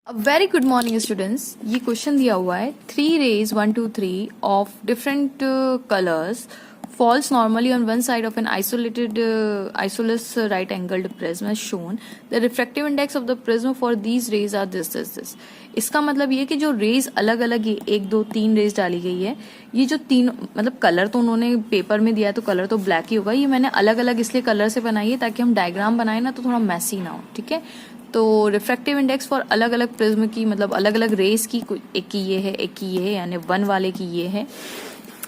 Very good morning students. ये question दिया हुआ है 3 rays 1 2 3 of different colours falls normally on one side of an isosceles right angled prism as shown. The refractive index of the prism for these rays are this. इसका मतलब ये कि जो raise अलग अलग है, 1 2 3 रेज डाली गई है। ये जो तीन मतलब कलर तो उन्होंने पेपर में दिया है तो कलर तो ब्लैक ही होगा। ये मैंने अलग अलग इसलिए कलर से बनाई है ताकि हम डायग्राम बनाए ना तो थोड़ा मैसी ना हो, ठीक है। तो रिफ्रैक्टिव इंडेक्स फॉर अलग अलग प्रिज्म की मतलब अलग अलग रेज की, एक की ये है एक की ये है, यानी 1 वाले की ये है।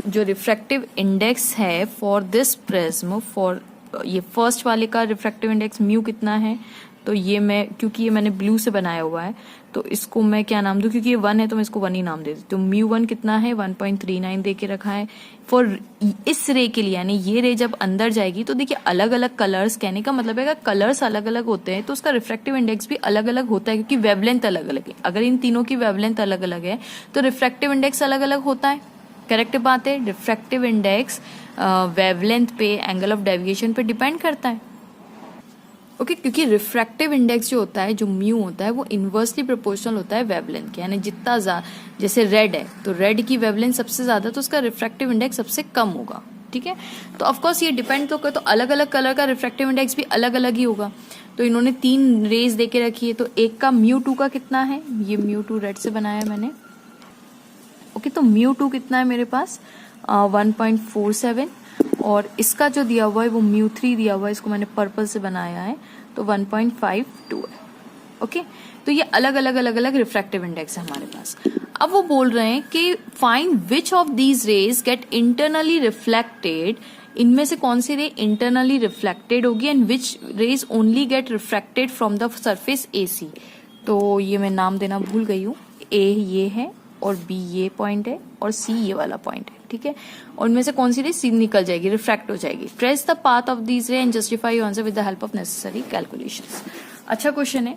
जो रिफ्रैक्टिव इंडेक्स है फॉर दिस प्रिज्म, फॉर ये फर्स्ट वाले का रिफ्रैक्टिव इंडेक्स म्यू कितना है, तो ये मैं क्योंकि ये मैंने ब्लू से बनाया हुआ है तो इसको मैं क्या नाम दूं, क्योंकि ये 1 है तो मैं इसको 1 ही नाम दे देती हूँ। म्यू 1 कितना है 1.39 दे के रखा है फॉर इस रे के लिए। यानी ये रे जब अंदर जाएगी तो देखिए अलग अलग कलर्स, कहने का मतलब है कि कलर्स अलग अलग होते हैं तो उसका रिफ्रैक्टिव इंडेक्स भी अलग अलग होता है क्योंकि वेवलेंथ अलग अलग है। अगर इन तीनों की वेवलेंथ अलग अलग है तो रिफ्रैक्टिव इंडेक्स अलग अलग होता है। करेक्ट बात है। रिफ्रैक्टिव इंडेक्स वेवलेंथ पे, एंगल ऑफ डेविएशन पे डिपेंड करता है। ओके क्योंकि रिफ्रैक्टिव इंडेक्स जो होता है, जो म्यू होता है, वो इनवर्सली प्रोपोर्शनल होता है वेवलेंथ के। यानी जितना जैसे रेड है तो रेड की वेवलेंथ सबसे ज्यादा तो उसका रिफ्रैक्टिव इंडेक्स सबसे कम होगा, ठीक है। तो ऑफकोर्स ये डिपेंड तो कर, तो अलग अलग कलर का रिफ्रैक्टिव इंडेक्स भी अलग अलग ही होगा। तो इन्होंने 3 रेज दे के रखी है तो एक का म्यू 2 का कितना है, ये म्यू 2 रेड से बनाया मैंने। ओके तो म्यू 2 कितना है मेरे पास 1.47 और इसका जो दिया हुआ है वो म्यू 3 दिया हुआ है, इसको मैंने पर्पल से बनाया है तो 1.52 है। ओके तो ये अलग अलग रिफ्रैक्टिव इंडेक्स है हमारे पास। अब वो बोल रहे हैं कि find which of these rays get internally reflected, इनमें से कौन सी रे इंटरनली रिफ्लेक्टेड होगी and which rays only get reflected from the surface AC। तो ये मैं नाम देना भूल गई हूँ। A ये है और B ये पॉइंट है और C ये वाला पॉइंट है, ठीक है। और इनमें से कौन सी रे सी निकल जाएगी, रिफ्रैक्ट हो जाएगी। Trace the path of these ray and justify your answer with the help of necessary calculations. अच्छा क्वेश्चन है।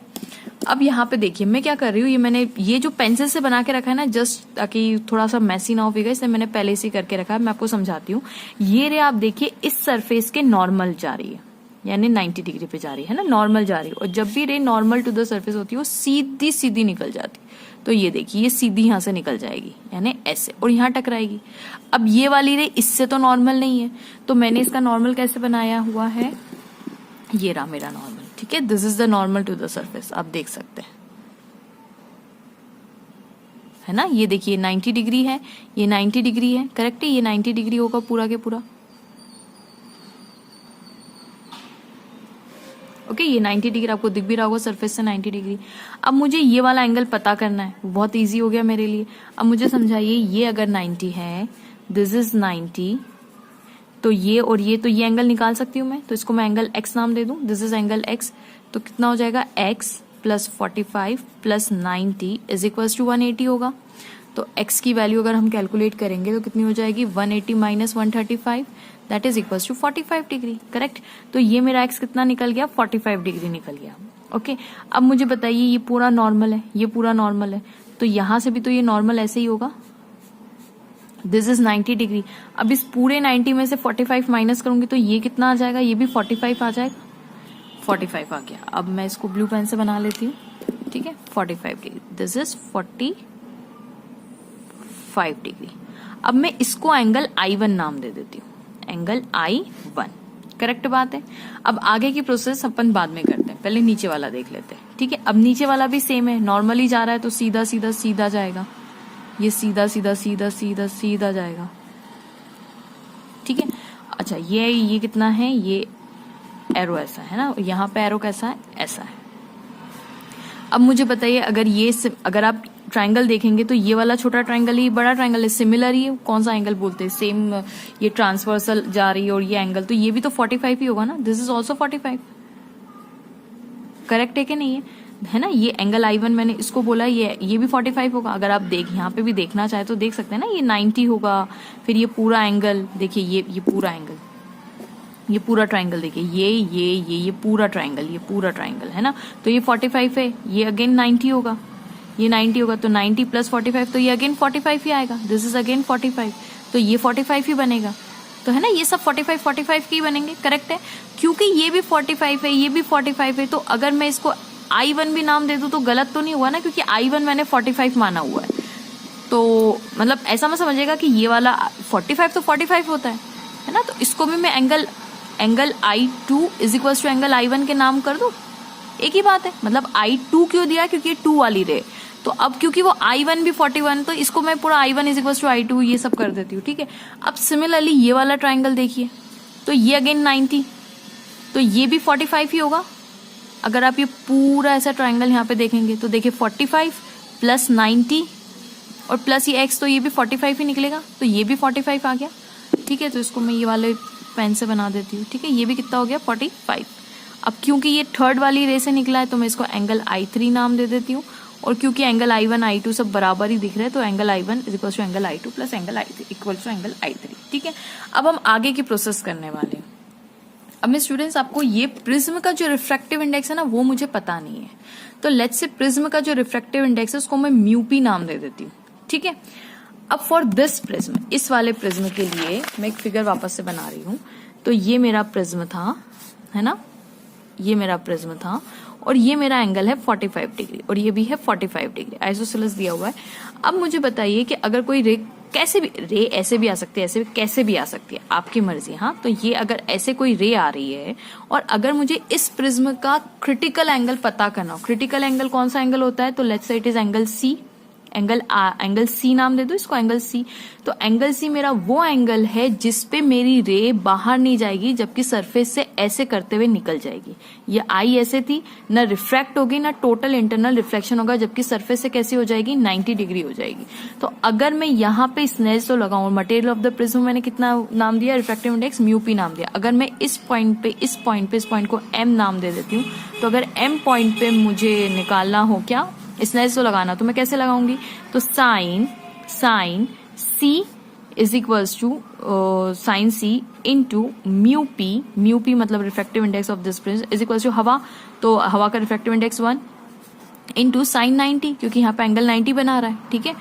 अब यहाँ पे देखिए मैं क्या कर रही हूँ, ये मैंने ये जो पेंसिल से बना के रखा है ना जस्ट ताकि थोड़ा सा मैसी ना हो फिगर, इसलिए मैंने पहले से करके रखा है। मैं आपको समझाती हूँ। ये रे आप देखिए इस सरफेस के नॉर्मल जा रही है, यानी 90 डिग्री पे जा रही है ना, नॉर्मल जा रही है। और जब भी रे नॉर्मल टू द सरफेस होती है वो सीधी सीधी निकल जाती है। तो ये देखिए ये सीधी यहां से निकल जाएगी यानी ऐसे और यहां टकराएगी। अब ये वाली रे इससे तो नॉर्मल नहीं है तो मैंने इसका नॉर्मल कैसे बनाया हुआ है, ये रहा मेरा नॉर्मल, ठीक है। This is the normal to the surface, आप देख सकते हैं है ना। ये देखिए 90 डिग्री है, ये 90 डिग्री है, करेक्ट है। ये 90 डिग्री होगा पूरा के पूरा। ओके ये 90 डिग्री आपको दिख भी रहा होगा सरफेस से 90 डिग्री। अब मुझे ये वाला एंगल पता करना है, बहुत इजी हो गया मेरे लिए। अब मुझे समझाइए ये अगर 90 है, दिस इज 90, तो ये और ये, तो ये एंगल निकाल सकती हूँ मैं, तो इसको मैं एंगल x नाम दे दूं। दिस इज एंगल x, तो कितना हो जाएगा x plus 45 plus 90 is equals to 180 होगा। तो x की वैल्यू अगर हम कैलकुलेट करेंगे तो कितनी हो जाएगी 180 minus 135 that is equals to 45 degree, correct. तो ये मेरा x कितना निकल गया 45 डिग्री निकल गया। ओके अब मुझे बताइए ये पूरा नॉर्मल है, ये पूरा नॉर्मल है, तो यहां से भी तो ये नॉर्मल ऐसे ही होगा। This is 90 degree. अब इस पूरे 90 में से 45 माइनस करूंगी तो ये कितना आ जाएगा, ये भी 45 आ जाएगा। 45 आ गया। अब मैं इसको ब्लू पेन से बना लेती हूँ, ठीक है। 45 डिग्री, दिस इज 45 डिग्री। अब मैं इसको एंगल I1 नाम दे देती हूँ, एंगल I1, करेक्ट बात है। अब आगे की प्रोसेस अपन बाद में करते हैं, पहले नीचे वाला देख लेते हैं, ठीक है। अब नीचे वाला भी सेम है, नॉर्मली जा रहा है तो सीधा सीधा सीधा जाएगा, ये सीधा सीधा सीधा सीधा सीधा जाएगा, ठीक है। अच्छा ये कितना है, ये एरो ऐसा है ना, यहाँ पे एरो कैसा है, ऐसा है। अब मुझे बताइए अगर आप ट्रायंगल देखेंगे तो ये वाला छोटा ट्रायंगल ही बड़ा ट्रायंगल है, सिमिलर ही है, कौन सा एंगल बोलते हैं, सेम। ये ट्रांसवर्सल जा रही है और ये एंगल, तो ये भी तो 45 ही होगा ना। दिस इज ऑल्सो 45, करेक्ट है कि नहीं है ना। ये एंगल I1 मैंने इसको बोला, ये भी 45 होगा। अगर आप यहाँ पे भी देखना चाहे तो देख सकते हैं ना, ये 90 होगा। फिर ये पूरा एंगल देखिए, ये पूरा एंगल, ये पूरा ट्रायंगल देखिए, ये पूरा ट्रायंगल है ना। तो ये 45 है, ये अगेन 90 होगा, ये 90 होगा, तो 90 प्लस 45 तो ये अगेन 45 ही आएगा। दिस इज अगेन 45, तो ये 45 ही बनेगा। तो है ना, ये सब 45 के ही बनेंगे, करेक्ट है। क्योंकि ये भी 45 है, ये भी 45 है, तो अगर मैं इसको I1 भी नाम दे दूं तो गलत तो नहीं हुआ ना, क्योंकि I1 मैंने 45 माना हुआ है। तो मतलब ऐसा मत समझिएगा कि ये वाला 45 तो 45 होता है ना। तो इसको भी मैं angle I2 is equal to angle I1 के नाम कर दूं, एक ही बात है। मतलब I2 क्यों दिया, क्योंकि ये 2 वाली रे। तो अब क्योंकि वो I1 भी 41, तो इसको मैं पूरा I1 is equal to I2 ये सब कर देती हूँ, ठीक है। अब सिमिलरली ये वाला ट्राइंगल देखिए, तो ये अगेन 90, तो ये भी 45 ही होगा। अगर आप ये पूरा ऐसा ट्राइंगल यहाँ पे देखेंगे तो देखिए 45 प्लस 90 और प्लस ये x, तो ये भी 45 ही निकलेगा, तो ये भी 45 आ गया, ठीक है। तो इसको मैं ये वाले पेन से बना देती हूँ, ठीक है। ये भी कितना हो गया 45। अब क्योंकि ये थर्ड वाली रे से निकला है तो मैं इसको एंगल I3 नाम दे देती हूँ, और क्योंकि एंगल I1 I2 सब बराबर ही दिख रहे हैं तो angle I1 is equal to angle I2 plus angle I3 equal to angle I3, ठीक है। अब हम आगे की प्रोसेस करने वाले हैं। अब मैं स्टूडेंट्स आपको ये प्रिज्म का जो रिफ्रैक्टिव इंडेक्स है ना वो मुझे पता नहीं है, तो लेट्स से प्रिज्म का जो रिफ्रैक्टिव इंडेक्स है उसको मैं म्यूपी नाम दे देती हूँ, ठीक है। अब फॉर दिस प्रिज्म, इस वाले प्रिज्म के लिए मैं एक फिगर वापस से बना रही हूँ। तो ये मेरा प्रिज्म था, है ना, ये मेरा प्रिज्म था, और ये मेरा एंगल है 45 डिग्री और ये भी है 45 डिग्री, आइसोसेलेस दिया हुआ है। अब मुझे बताइए कि अगर कोई रे, कैसे भी रे ऐसे भी आ सकती है, ऐसे भी कैसे भी आ सकती है, आपकी मर्जी। हाँ, तो ये अगर ऐसे कोई रे आ रही है और अगर मुझे इस प्रिज्म का क्रिटिकल एंगल पता करना हो, क्रिटिकल एंगल कौन सा एंगल होता है, तो let's say it is angle C, angle C नाम दे दो इसको, एंगल सी। तो एंगल सी मेरा वो एंगल है जिसपे मेरी रे बाहर नहीं जाएगी, जबकि सरफेस से ऐसे करते हुए निकल जाएगी। ये आई ऐसे थी, ना रिफ्रैक्ट होगी ना टोटल इंटरनल रिफ्लेक्शन होगा, जबकि सरफेस से कैसी हो जाएगी 90 डिग्री हो जाएगी। तो अगर मैं यहाँ पे स्नेल्स तो लगाऊं, मटेरियल ऑफ द प्रिज्म मैंने कितना नाम दिया, रिफ्रैक्टिव इंडेक्स म्यूपी नाम दिया। अगर मैं इस पॉइंट को एम नाम दे देती हूँ, तो अगर एम पॉइंट पे मुझे निकालना हो क्या स्नेल्स तो लगाना, तो मैं कैसे लगाऊंगी, तो sine C is equals to sine C into mu P मतलब refractive index of this prism is equals to हवा, तो हवा का रिफ्रैक्टिव इंडेक्स 1 इंटू साइन 90, क्योंकि यहाँ पे एंगल 90 बना रहा है, ठीक है।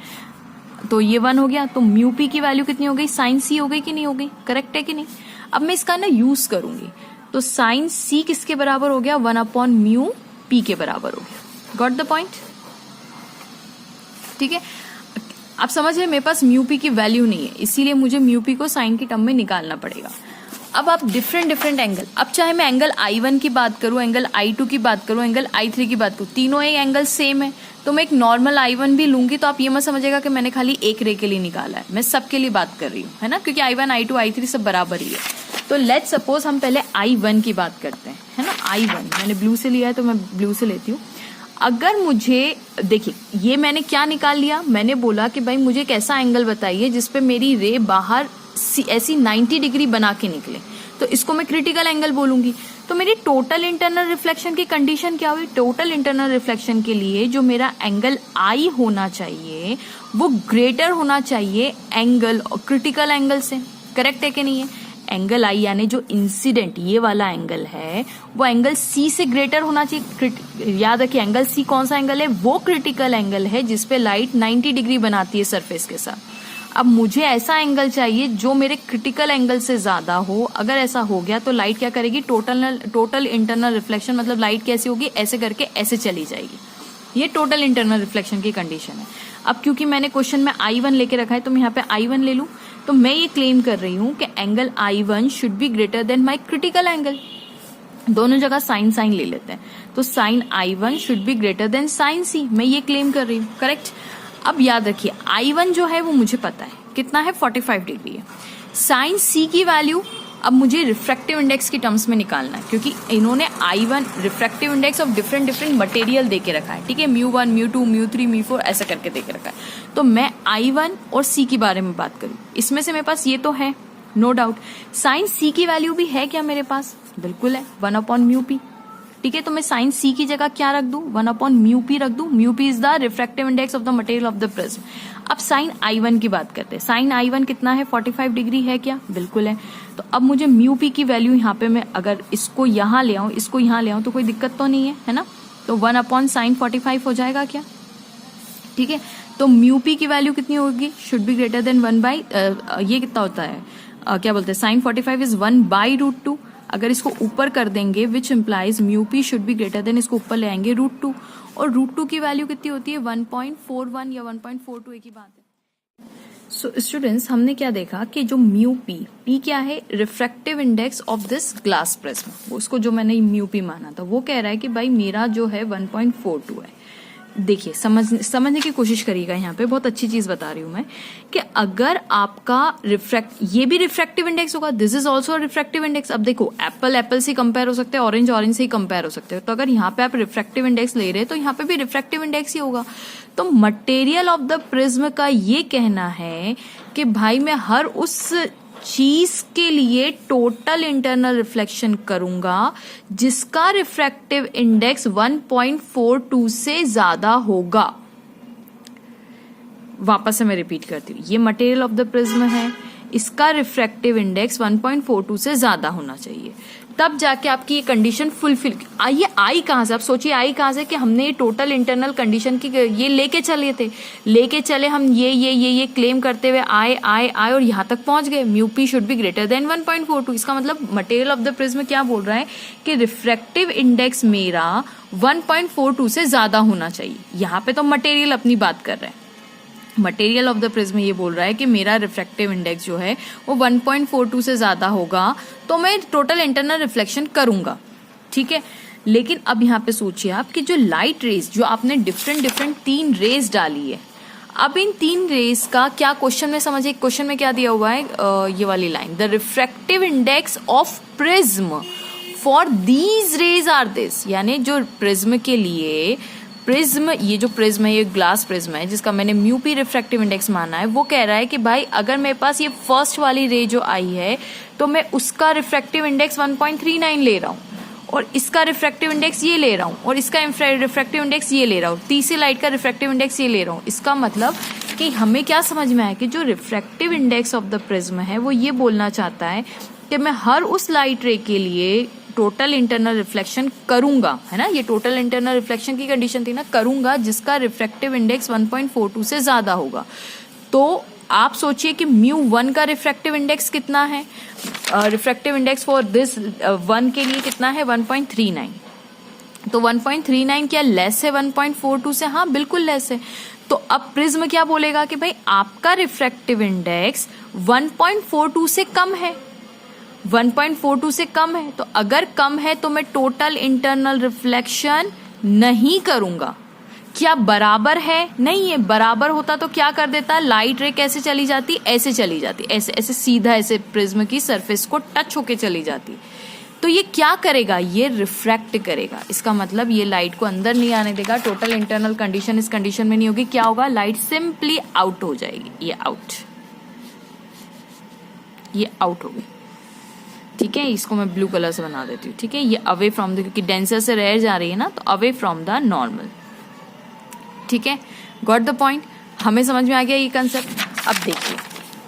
तो ये 1 हो गया, तो म्यू पी की वैल्यू कितनी हो गई, साइन सी हो गई कि नहीं हो गई, करेक्ट है कि नहीं। अब मैं इसका ना यूज करूंगी, तो साइन सी किसके बराबर हो गया, 1/म्यू पी के बराबर हो गया। गॉट द पॉइंट, ठीक है। आप समझ रहे, मेरे पास म्यू पी की वैल्यू नहीं है, इसीलिए मुझे म्यू पी को साइन की टर्म में निकालना पड़ेगा। अब आप डिफरेंट एंगल, अब चाहे मैं एंगल I1 की बात करूं, एंगल I2 की बात करूं, एंगल I3 की बात करूं, तीनों एक एंगल सेम है, तो मैं एक नॉर्मल I1 भी लूंगी। तो आप ये मत समझेगा कि मैंने खाली एक रे के लिए निकाला है, मैं सबके लिए बात कर रही हूँ, है ना, क्योंकि I1 I2 I3 सब बराबर ही है। तो लेट्स सपोज हम पहले I1 की बात करते हैं, है ना। I1 मैंने ब्लू से लिया है तो मैं ब्लू से लेती हूँ। अगर मुझे देखिए, ये मैंने क्या निकाल लिया, मैंने बोला कि भाई मुझे एक ऐसा एंगल बताइए जिसपे मेरी रे बाहर ऐसी 90 डिग्री बना के निकले, तो इसको मैं क्रिटिकल एंगल बोलूंगी। तो मेरी टोटल इंटरनल रिफ्लेक्शन की कंडीशन क्या हुई, टोटल इंटरनल रिफ्लेक्शन के लिए जो मेरा एंगल आई होना चाहिए वो ग्रेटर होना चाहिए एंगल क्रिटिकल एंगल से, करेक्ट है कि नहीं है। एंगल आई यानी जो इंसिडेंट ये वाला एंगल है वो एंगल सी से ग्रेटर होना चाहिए। याद रखिए, एंगल सी कौन सा एंगल है, वो क्रिटिकल एंगल है जिसपे लाइट 90 डिग्री बनाती है सरफेस के साथ। अब मुझे ऐसा एंगल चाहिए जो मेरे क्रिटिकल एंगल से ज्यादा हो। अगर ऐसा हो गया तो लाइट क्या करेगी, टोटल इंटरनल रिफ्लेक्शन, मतलब लाइट कैसी होगी, ऐसे करके ऐसे चली जाएगी। ये टोटल इंटरनल रिफ्लेक्शन की कंडीशन है। अब क्योंकि मैंने क्वेश्चन में I1 लेके रखा है तो मैं यहाँ पे I1 ले लूं, तो मैं ये क्लेम कर रही हूं कि angle I1 should be greater than my critical angle. दोनों जगह साइन ले लेते हैं, तो sine I1 should be greater than sine C, मैं ये क्लेम कर रही हूँ, करेक्ट। अब याद रखिए I1 जो है वो मुझे पता है कितना है, 45 डिग्री है। साइन सी की वैल्यू अब मुझे रिफ्रैक्टिव इंडेक्स की टर्म्स में निकालना है, क्योंकि इन्होंने I1 refractive index of different material दे के रखा है, ठीक है, μ1 μ2 μ3 μ4 ऐसा करके दे के रखा है। तो मैं I1 और C के बारे में बात करूं, इसमें से मेरे पास ये तो है नो डाउट। साइन C की वैल्यू भी है क्या मेरे पास, बिल्कुल है, 1/μp, ठीक है। तो मैं साइन C की जगह क्या रख दूं, 1/μp रख दूं। μp is the refractive index of the material of the prism. अब साइन I1 की बात करते हैं, साइन I1 कितना है, 45 डिग्री है क्या, बिल्कुल है। तो अब मुझे μp की वैल्यू यहाँ पे मैं अगर इसको यहाँ ले आऊं, इसको यहाँ ले आऊं, तो कोई दिक्कत तो नहीं है ना। तो 1/sin45 हो जाएगा क्या, ठीक है। तो μp की वैल्यू कितनी होगी, should be greater then 1 by ये कितना होता है क्या बोलते हैं, sin45 इज 1/√2। अगर इसको ऊपर कर देंगे which implies mu P should be greater then, इसको ऊपर ले आएंगे √2, और √2 की वैल्यू कितनी होती है 1.41 या 1.42, एक ही बात है। सो स्टूडेंट्स, हमने क्या देखा कि जो म्यू पी क्या है, refractive index of this glass prism, उसको जो मैंने म्यू पी माना था वो कह रहा है कि भाई मेरा जो है 1.42 है। देखिए समझने की कोशिश करिएगा, यहाँ पे बहुत अच्छी चीज बता रही हूं मैं कि अगर आपका ये भी रिफ्रैक्टिव इंडेक्स होगा, this is also refractive index. अब देखो एप्पल से कंपेयर हो सकते हैं, ऑरेंज से ही कंपेयर हो सकते हैं, तो अगर यहाँ पे आप रिफ्रैक्टिव इंडेक्स ले रहे हैं तो यहाँ पे भी रिफ्रैक्टिव इंडेक्स ही होगा। तो मटेरियल ऑफ द प्रिज्म का ये कहना है कि भाई मैं हर उस चीज के लिए टोटल इंटरनल रिफ्लेक्शन करूंगा जिसका रिफ्रैक्टिव इंडेक्स 1.42 से ज्यादा होगा। वापस से मैं रिपीट करती हूँ, ये मटेरियल ऑफ द प्रिज्म है, इसका रिफ्रैक्टिव इंडेक्स 1.42 से ज्यादा होना चाहिए, तब जाके आपकी ये कंडीशन फुलफिल। ये आई कहां से, आप सोचिए आई कहां से कि हमने ये टोटल इंटरनल कंडीशन की ये लेके चले हम ये क्लेम करते हुए आए और यहां तक पहुंच गए, mu P should be greater then 1.42। इसका मतलब मटेरियल ऑफ द प्रिज्म क्या बोल रहा है कि रिफ्रैक्टिव इंडेक्स मेरा 1.42 से ज्यादा होना चाहिए। यहां पे तो मटेरियल अपनी बात कर रहे हैं, मटेरियल ऑफ द प्रिज्म ये बोल रहा है कि मेरा रिफ्रैक्टिव इंडेक्स जो है वो 1.42 से ज्यादा होगा तो मैं टोटल इंटरनल रिफ्लेक्शन करूंगा, ठीक है। लेकिन अब यहाँ पे सोचिए आप कि जो लाइट रेज जो आपने डिफरेंट 3 रेज डाली है, अब इन 3 रेज का क्या क्वेश्चन में समझिए, क्वेश्चन में क्या दिया हुआ है, ये वाली line, the refractive index of prism for these rays are this, यानी जो प्रिज्म के लिए ये जो प्रिज्म है, ये ग्लास प्रिज्म है जिसका मैंने म्यू पी रिफ्रैक्टिव इंडेक्स माना है, वो कह रहा है कि भाई अगर मेरे पास ये फर्स्ट वाली रे जो आई है तो मैं उसका रिफ्रैक्टिव इंडेक्स 1.39 ले रहा हूँ, और इसका रिफ्रैक्टिव इंडेक्स ये ले रहा हूँ, और इसका रिफ्रैक्टिव इंडेक्स ये ले रहा हूँ, तीसरी लाइट का रिफ्रैक्टिव इंडेक्स ये ले रहा हूँ। इसका मतलब कि हमें क्या समझ में आया कि जो refractive index of the prism है वो ये बोलना चाहता है कि मैं हर उस लाइट रे के लिए टोटल इंटरनल रिफ्लेक्शन करूंगा, है ना, ये टोटल इंटरनल रिफ्लेक्शन की कंडीशन थी ना, करूंगा जिसका रिफ्रैक्टिव इंडेक्स 1.42 से ज्यादा होगा। तो आप सोचिए कि μ1 का रिफ्रैक्टिव इंडेक्स कितना है, रिफ्रैक्टिव इंडेक्स फॉर दिस 1 के लिए कितना है 1.39, तो 1.39 क्या लेस है 1.42 से, हाँ बिल्कुल लेस है। तो अब प्रिज्म क्या बोलेगा कि भाई आपका रिफ्रैक्टिव इंडेक्स 1.42 से कम है, 1.42 से कम है, तो अगर कम है तो मैं टोटल इंटरनल रिफ्लेक्शन नहीं करूंगा। क्या बराबर है, नहीं है, बराबर होता तो क्या कर देता, लाइट रे कैसे चली जाती, ऐसे चली जाती, ऐसे सीधा ऐसे प्रिज्म की सरफेस को टच होके चली जाती। तो ये क्या करेगा, ये रिफ्रैक्ट करेगा, इसका मतलब ये लाइट को अंदर नहीं आने देगा, टोटल इंटरनल कंडीशन इस कंडीशन में नहीं होगी। क्या होगा, लाइट सिंपली आउट हो जाएगी, ये आउट हो गई, ठीक है। इसको मैं ब्लू कलर से बना देती हूँ, ठीक है। ये अवे फ्रॉम द, क्योंकि डेंसर से रेयर जा रही है ना, तो अवे फ्रॉम द नॉर्मल, ठीक है। गॉट द पॉइंट, हमें समझ में आ गया ये कंसेप्ट। अब देखिए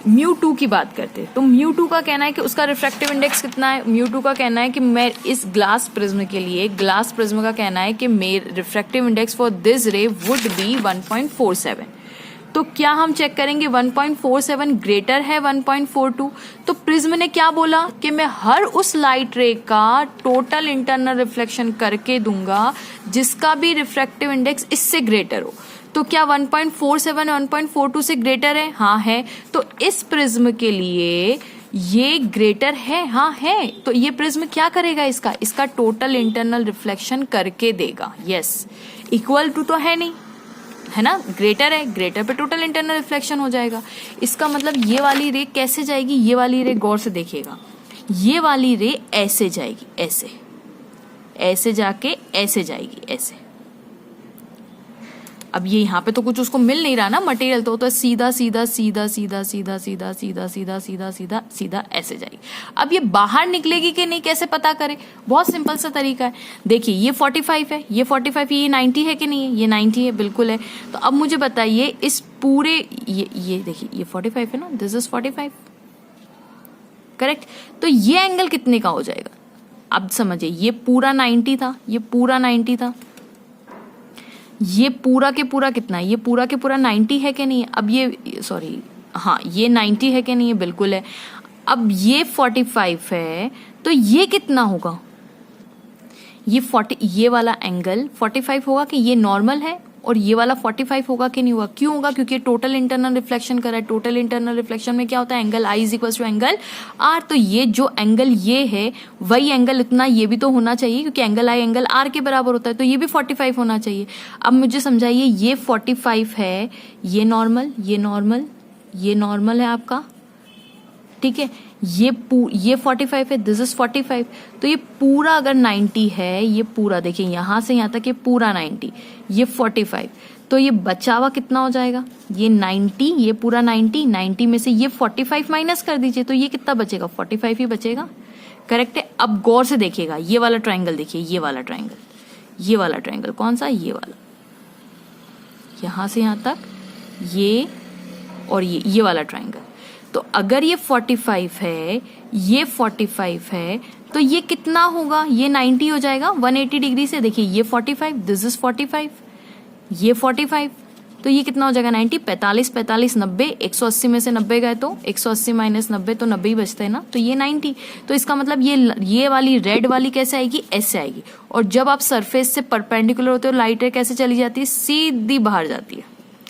μ2 की बात करते हैं, तो μ2 का कहना है कि उसका रिफ्रैक्टिव इंडेक्स कितना है, μ2 का कहना है कि मैं इस ग्लास प्रिज्म के लिए, ग्लास प्रिज्म का कहना है कि मेरे रिफ्रैक्टिव इंडेक्स फॉर दिस रे वुड बी 1.47। तो क्या हम चेक करेंगे 1.47 ग्रेटर है 1.42, तो प्रिज्म ने क्या बोला कि मैं हर उस लाइट रे का टोटल इंटरनल रिफ्लेक्शन करके दूंगा जिसका भी रिफ्रैक्टिव इंडेक्स इससे ग्रेटर हो। तो क्या 1.47 1.42 से ग्रेटर है, हाँ है। तो इस प्रिज्म के लिए ये ग्रेटर है, हाँ है। तो ये प्रिज्म क्या करेगा, इसका टोटल इंटरनल रिफ्लेक्शन करके देगा, यस। इक्वल टू तो है नहीं, है ना, ग्रेटर है, ग्रेटर पे टोटल इंटरनल रिफ्लेक्शन हो जाएगा। इसका मतलब ये वाली रे कैसे जाएगी, ये वाली रे गौर से देखिएगा, ये वाली रे ऐसे जाएगी, ऐसे जाके ऐसे जाएगी, ऐसे। अब ये यहाँ पे तो कुछ उसको मिल नहीं रहा ना मटेरियल, तो सीधा ऐसे जाएगी। अब ये बाहर निकलेगी कि नहीं कैसे पता करें, बहुत सिंपल सा तरीका है। देखिए ये 45 है, ये 45 ये 90 है कि नहीं है, ये 90 है, बिल्कुल है। तो अब मुझे बताइए इस पूरे ये देखिए ये 45 है ना, दिस इज 45, करेक्ट। तो ये एंगल कितने का हो जाएगा, अब समझिए ये पूरा 90 था, ये पूरा 90 था, ये पूरा के पूरा कितना है, ये पूरा के पूरा 90 है कि नहीं है। अब ये सॉरी, हाँ ये 90 है कि नहीं है, बिल्कुल है। अब ये 45 है तो ये कितना होगा, ये वाला एंगल 45 होगा कि ये नॉर्मल है, और ये वाला 45 होगा कि नहीं होगा। क्यों होगा, क्योंकि टोटल इंटरनल रिफ्लेक्शन कर रहा है। टोटल इंटरनल रिफ्लेक्शन में क्या होता है, angle I is equal to angle R. तो ये जो एंगल ये है वही एंगल इतना ये भी तो होना चाहिए, क्योंकि एंगल आई एंगल आर के बराबर होता है, तो ये भी 45 होना चाहिए। अब मुझे समझाइए, ये 45 है, ये नॉर्मल, ये नॉर्मल, ये नॉर्मल है आपका, ठीक है। ये 45 है, दिस इज 45। तो ये पूरा अगर 90 है, ये पूरा देखिए यहां से यहां तक ये पूरा 90, ये 45, तो ये बचा हुआ कितना हो जाएगा, ये 90, ये पूरा 90 में से ये 45 माइनस कर दीजिए, तो ये कितना बचेगा, 45 ही बचेगा। करेक्ट है। अब गौर से देखिएगा, ये वाला ट्राइंगल देखिए, ये वाला ट्राइंगल, ये वाला ट्राइंगल कौन सा, ये वाला, यहां से यहां तक ये और ये वाला ट्राइंगल। तो अगर ये 45 है, ये 45 है, तो ये कितना होगा, ये 90 हो जाएगा 180 डिग्री से। देखिए ये 45, दिस इज 45, ये 45, तो ये कितना हो जाएगा 90, 45 45 90, 180 में से 90 गए तो 180 माइनस 90 तो 90 ही बचते हैं ना, तो ये 90। तो इसका मतलब ये वाली रेड वाली कैसे आएगी, ऐसे आएगी। और जब आप सरफेस से परपेंडिकुलर होते हो, लाइट रे कैसे चली जाती है, सीधी बाहर जाती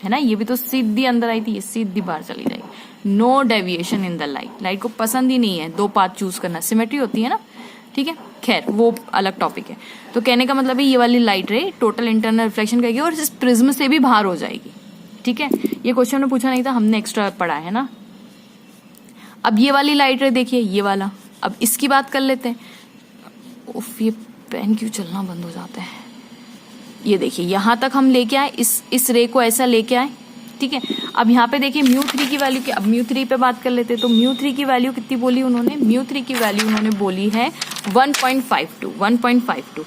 है ना। ये भी तो सीधी अंदर आई थी, ये सीधी बाहर चली जाएगी। No deviation in the light. Light को पसंद ही नहीं है दो पाथ चूज करना, सिमेट्री होती है ना, ठीक है। खैर वो अलग टॉपिक है। तो कहने का मतलब है ये वाली लाइट रे टोटल इंटरनल रिफ्लेक्शन करेगी और इस प्रिज्म से भी बाहर हो जाएगी, ठीक है। ये क्वेश्चन में पूछा नहीं था, हमने एक्स्ट्रा पढ़ा है ना। अब ये वाली लाइट रे देखिए, ये वाला, अब इसकी बात कर लेते हैं। उफ, ये पेन क्यों चलना बंद हो जाता है। ये देखिए यहां तक हम लेके आए, इस रे को ऐसा लेके आए, ठीक है। अब यहाँ पे देखिए μ3 की वैल्यू, अब μ3 पे बात कर लेते हैं। तो μ3 की वैल्यू कितनी बोली उन्होंने, μ3 की वैल्यू उन्होंने बोली है 1.52।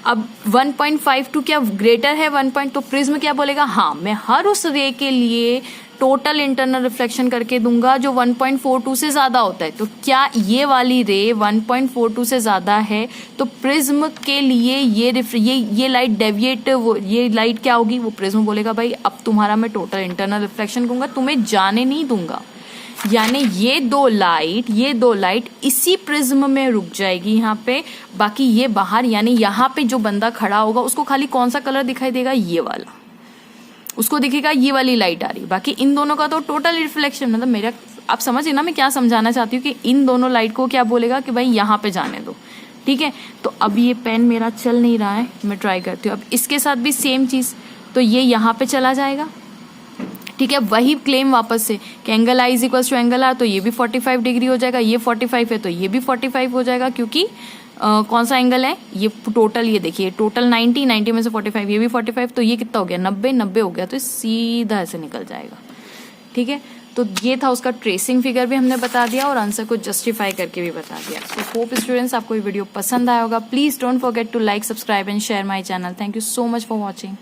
अब 1.52 क्या ग्रेटर है 1. तो प्रिज्म क्या बोलेगा, हाँ मैं हर उस रे के लिए टोटल इंटरनल रिफ्लेक्शन करके दूंगा जो 1.42 से ज्यादा होता है। तो क्या ये वाली रे 1.42 से ज्यादा है, तो प्रिज्म के लिए ये लाइट डेविएट, ये लाइट क्या होगी, वो प्रिज्म बोलेगा भाई अब तुम्हारा मैं टोटल इंटरनल रिफ्लेक्शन करूंगा, तुम्हें जाने नहीं दूंगा। यानी ये दो लाइट इसी प्रिज्म में रुक जाएगी यहाँ पे, बाकी ये बाहर, यानी यहाँ पे जो बंदा खड़ा होगा उसको खाली कौन सा कलर दिखाई देगा, ये वाला, उसको दिखेगा ये वाली लाइट आ रही। बाकी इन दोनों का तो टोटल रिफ्लेक्शन, मतलब मेरा, आप समझिए ना मैं क्या समझाना चाहती हूँ, कि इन दोनों लाइट को क्या बोलेगा कि भाई यहाँ पे जाने दो, ठीक है। तो अब ये पेन मेरा चल नहीं रहा है, मैं ट्राई करती हूँ। अब इसके साथ भी सेम चीज, तो ये यहाँ पे चला जाएगा, ठीक है। वही क्लेम वापस से कि angle I is equal to angle R, तो ये भी 45 डिग्री हो जाएगा, ये 45 है तो ये भी 45 हो जाएगा, क्योंकि कौन सा एंगल है, ये टोटल, ये देखिए टोटल 90 में से 45, ये भी 45, तो ये कितना हो गया 90 हो गया, तो सीधा ऐसे निकल जाएगा, ठीक है। तो ये था उसका ट्रेसिंग फिगर भी हमने बता दिया और आंसर को जस्टिफाई करके भी बता दिया। सो होप स्टूडेंट्स आपको ये वीडियो पसंद आया होगा। Please don't forget to like, subscribe and share my channel. Thank you so much for watching.